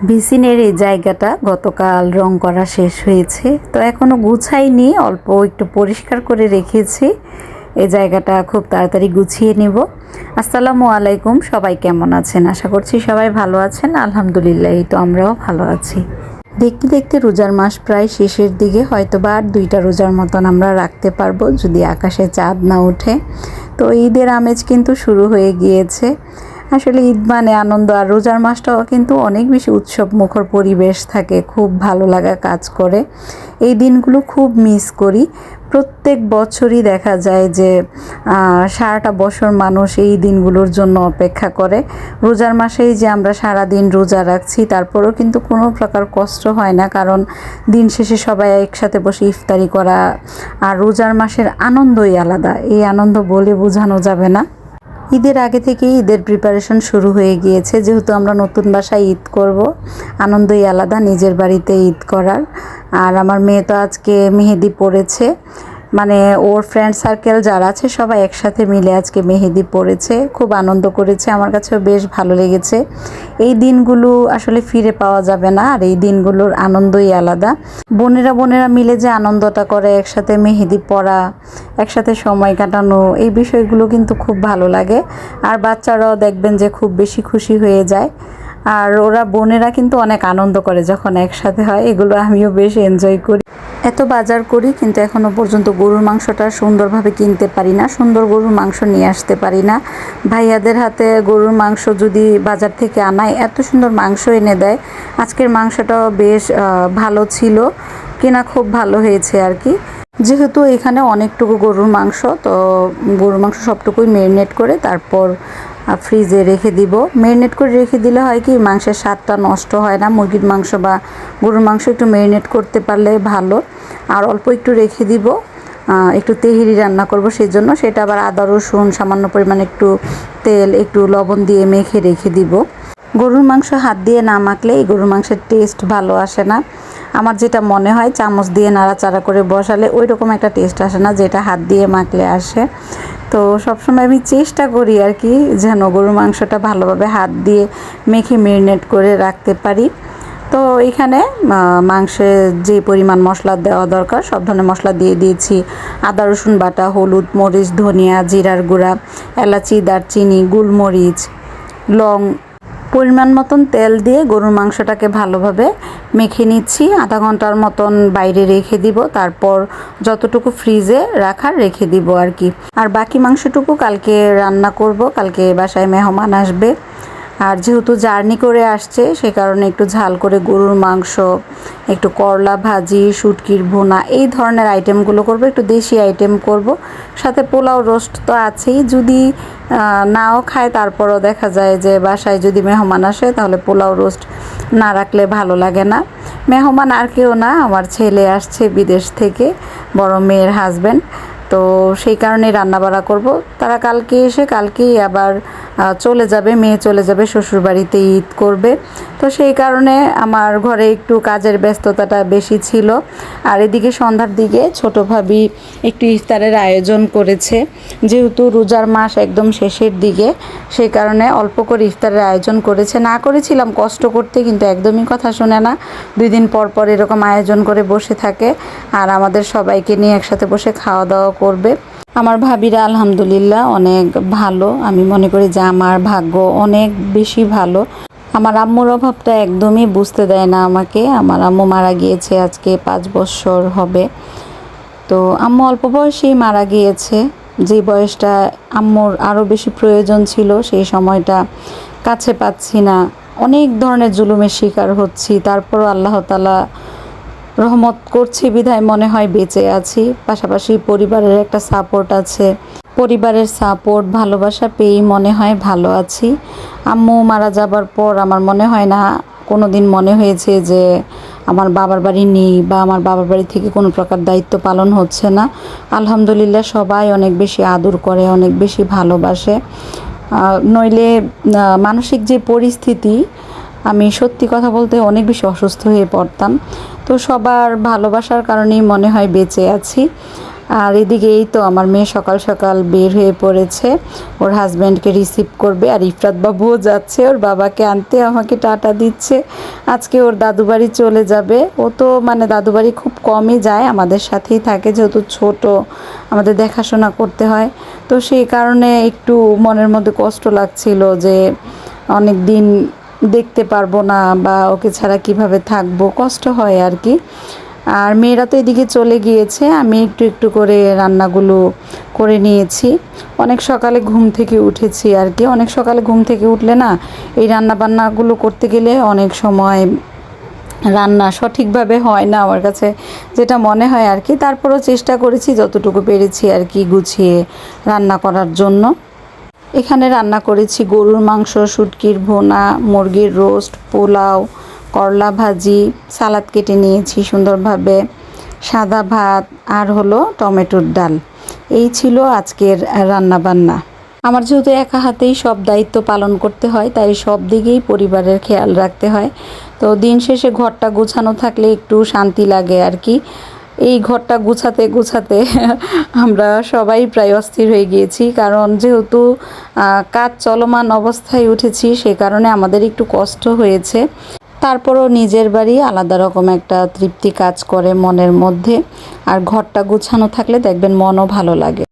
ভিসিনের এই জায়গাটা গতকাল রং করা শেষ হয়েছে, তো এখনও গুছাইনি, অল্প একটু পরিষ্কার করে রেখেছি। এই জায়গাটা খুব তাড়াতাড়ি গুছিয়ে নিব। আসসালামু আলাইকুম, সবাই কেমন আছেন? আশা করছি সবাই ভালো আছেন। আলহামদুলিল্লাহ, এই তো আমরাও ভালো আছি। দেখতে দেখতে রোজার মাস প্রায় শেষের দিকে, হয়তো বা আর 2টা রোজার মতন আমরা রাখতে পারবো যদি আকাশে চাঁদ না ওঠে। তো ঈদের আমেজ কিন্তু শুরু হয়ে গিয়েছে। আসলে ঈদ মানে আনন্দ, আর রোজার মাসটাও কিন্তু অনেক বেশি উৎসব মুখর পরিবেশ থাকে, খুব ভালো লাগা কাজ করে। এই দিনগুলো খুব মিস করি। প্রত্যেক বছরই দেখা যায় যে সারাটা বছর মানুষ এই দিনগুলোর জন্য অপেক্ষা করে। রোজার মাসেই যে আমরা সারা দিন রোজা রাখছি, তারপরেও কিন্তু কোনো প্রকার কষ্ট হয় না, কারণ দিন শেষে সবাই একসাথে বসে ইফতারি করা। আর রোজার মাসের আনন্দই আলাদা, এই আনন্দ বলে বোঝানো যাবে না। ঈদের আগে থেকেই ঈদের প্রিপারেশন শুরু হয়ে গিয়েছে, যেহেতু আমরা নতুন বাসায় ঈদ করব। আনন্দই আলাদা নিজের বাড়িতে ঈদ করার। আর আমার মেয়ে তো আজকে মেহেদি পড়েছে, মানে ওর ফ্রেন্ড সার্কেল যারা আছে সবাই একসাথে মিলে আজকে মেহেদি পড়েছে, খুব আনন্দ করেছে। আমার কাছেও বেশ ভালো লেগেছে। এই দিনগুলো আসলে ফিরে পাওয়া যাবে না, আর এই দিনগুলোর আনন্দই আলাদা। বোনেরা বোনেরা মিলে যে আনন্দটা করে, একসাথে মেহেদি পরা, একসাথে সময় কাটানো, এই বিষয়গুলো কিন্তু খুব ভালো লাগে। আর বাচ্চারাও দেখবেন যে খুব বেশি খুশি হয়ে যায়। আর ওরা বোনেরা কিন্তু অনেক আনন্দ করে যখন একসাথে হয়, এগুলো আমিও বেশ এনজয় করি। এত বাজার করি কিন্তু এখনও পর্যন্ত গরুর মাংসটা সুন্দরভাবে কিনতে পারি না, সুন্দর গরুর মাংস নিয়ে আসতে পারি না। ভাইয়াদের হাতে গরুর মাংস যদি বাজার থেকে আনায়, এত সুন্দর মাংস এনে দেয়। আজকের মাংসটাও বেশ ভালো ছিল, কিনা খুব ভালো হয়েছে আর কি। যেহেতু এখানে অনেকটুকু গরুর মাংস, তো গরুর মাংস সবটুকুই ম্যারিনেট করে তারপর ফ্রিজে রেখে দিব। ম্যারিনেট করে রেখে দিলে হয় কি, মাংসের স্বাদটা নষ্ট হয় না। মুরগির মাংস বা গরুর মাংস একটু ম্যারিনেট করতে পারলে ভালো। আর অল্প একটু রেখে দিব, একটু তেহেরি রান্না করব, সেই জন্য সেটা আবার আদা রসুন সামান্য পরিমাণে একটু তেল একটু লবণ দিয়ে মেখে রেখে দিব। গরুর মাংস হাত দিয়ে না মাখলে এই গরুর মাংসের টেস্ট ভালো আসে না। আমার যেটা মনে হয়, চামচ দিয়ে নাড়াচাড়া করে বসালে ওই রকম একটা টেস্ট আসে না, যেটা হাত দিয়ে মাখলে আসে। তো সবসময় আমি চেষ্টা করি আর কি, যেন গরুর মাংসটা ভালোভাবে হাত দিয়ে মেখে ম্যারিনেট করে রাখতে পারি। তো এখানে মাংসে যে পরিমাণ মশলা দেওয়া দরকার সব ধরনের মশলা দিয়ে দিয়েছি। আদা রসুন বাটা, হলুদ মরিচ ধনিয়া জিরার গুঁড়া, এলাচি দারচিনি গোলমরিচ লং, পরিমাণ মতন তেল দিয়ে গরুর মাংসটাকে ভালোভাবে মেখে নিচ্ছি। আধা ঘন্টার মতন বাইরে রেখে দিব, তারপর যতটুকু ফ্রিজে রাখার রেখে দিব আর কি। আর বাকি মাংসটুকু কালকে রান্না করব, কালকে বাসায় মেহমান আসবে। আর যেহেতু জার্নি করে আসছে, সে কারণে একটু ঝাল করে গরুর মাংস, একটু করলা ভাজি, শুটকির ভুনা, এই ধরনের আইটেমগুলো করব, একটু দেশি আইটেম করব। সাথে পোলাও রোস্ট তো আছেই, যদি নাও খায় তারপরও দেখা যায় যে বাসায় যদি মেহমান আসে তাহলে পোলাও রোস্ট না রাখলে ভালো লাগে না। মেহমান আর কেউ না, আমার ছেলে আসছে বিদেশ থেকে, বড় মেয়ের হাজব্যান্ড। তো সেই কারণে রান্নাবাড়া করব। তারা কালকে এসে কালকেই আবার চলে যাবে, মেয়ে চলে যাবে শ্বশুরবাড়িতে ঈদ করবে। তো সেই কারণে আমার ঘরে একটু কাজের ব্যস্ততাটা বেশি ছিল। আর এদিকে সন্ধ্যার দিকে ছোট ভাবি একটু ইফতারের আয়োজন করেছে, যেহেতু রোজার মাস একদম শেষের দিকে, সেই কারণে অল্প করে ইফতারের আয়োজন করেছে। না করেছিলাম কষ্ট করতে, কিন্তু একদমই কথা শোনে না। 2 দিন পর পর এরকম আয়োজন করে বসে থাকে, আর আমাদের সবাইকে নিয়ে একসাথে বসে খাওয়া দাওয়া করবে। আমার ভাবিরা আলহামদুলিল্লাহ অনেক ভালো, আমি মনে করি যে আমার ভাগ্য অনেক বেশি ভালো। আমার আম্মুর অভাবটা একদমই বুঝতে দেয় না আমাকে। আমার আম্মু মারা গিয়েছে আজকে 5 বছর হবে। তো আম্মু অল্প বয়সেই মারা গিয়েছে, যে বয়সটা আম্মুর আরও বেশি প্রয়োজন ছিল, সেই সময়টা কাছে পাচ্ছি না। অনেক ধরনের জুলুমের শিকার হচ্ছি, তারপরও আল্লাহ তাআলা রহমত করছি বিধায় মনে হয় বেঁচে আছি। পাশাপাশি পরিবারের একটা সাপোর্ট আছে, পরিবারের সাপোর্ট ভালোবাসা পেয়েই মনে হয় ভালো আছি। আম্মু মারা যাবার পর আমার মনে হয় না কোনো দিন মনে হয়েছে যে আমার বাবার বাড়ি নেই, বা আমার বাবার বাড়ি থেকে কোনো প্রকার দায়িত্ব পালন হচ্ছে না। আলহামদুলিল্লাহ সবাই অনেক বেশি আদর করে, অনেক বেশি ভালোবাসে। নইলে মানসিক যে পরিস্থিতি, আমি সত্যি কথা বলতে অনেক বেশি অসুস্থ হয়ে পড়তাম। তো সবার ভালোবাসার কারণেই মনে হয় বেঁচে আছি। আর এদিকে এই তো আমার মেয়ে সকাল সকাল বের হয়ে পড়েছে, ওর হাজব্যান্ডকে রিসিভ করবে। আর ইফরাত বাবুও যাচ্ছে ওর বাবাকে আনতে, আমাকে টাটা দিচ্ছে। আজকে ওর দাদু বাড়ি চলে যাবে। ও তো মানে দাদু বাড়ি খুব কমই যায়, আমাদের সাথেই থাকে, যেহেতু ছোট আমাদের দেখাশোনা করতে হয়। তো সেই কারণে একটু মনের মধ্যে কষ্ট লাগছিল যে অনেক দিন দেখতে পারবো না বা ওকে ছাড়া কিভাবে থাকবো, কষ্ট হয় আর কি। আর মেয়েরা তো এদিকে চলে গিয়েছে, আমি একটু একটু করে রান্নাগুলো করে নিয়েছি। অনেক সকালে ঘুম থেকে উঠেছি আর কি। অনেক সকালে ঘুম থেকে উঠলে না এই রান্না বান্নাগুলো করতে গেলে অনেক সময় রান্না সঠিকভাবে হয় না আমার কাছে, যেটা মনে হয় আর কি। তারপরও চেষ্টা করেছি যতটুকু পেরেছি আর কি গুছিয়ে রান্না করার জন্য। এখানে রান্না করেছি গরুর মাংস, শুটকির ভুনা, মুরগির রোস্ট, পোলাও, করলা ভাজি, সালাদ কেটে নিয়েছি সুন্দরভাবে, সাদা ভাত আর হলো টমেটোর ডাল। এই ছিল আজকের রান্না বান্না। আমার যেহেতু একা হাতেই সব দায়িত্ব পালন করতে হয়, তাই সব দিকেই পরিবারের খেয়াল রাখতে হয়। তো দিন শেষে ঘরটা গোছানো থাকলে একটু শান্তি লাগে আর কি। এই ঘরটা গুছাতে গুছাতে আমরা সবাই প্রায় অস্থির হয়ে গিয়েছি, কারণ যেহেতু কাজ চলমান অবস্থায় উঠেছি, সে কারণে আমাদের একটু কষ্ট হয়েছে। তারপরও নিজের বাড়ি আলাদা রকম একটা তৃপ্তি কাজ করে মনের মধ্যে। আর ঘরটা গুছানো থাকলে দেখবেন মনও ভালো লাগে।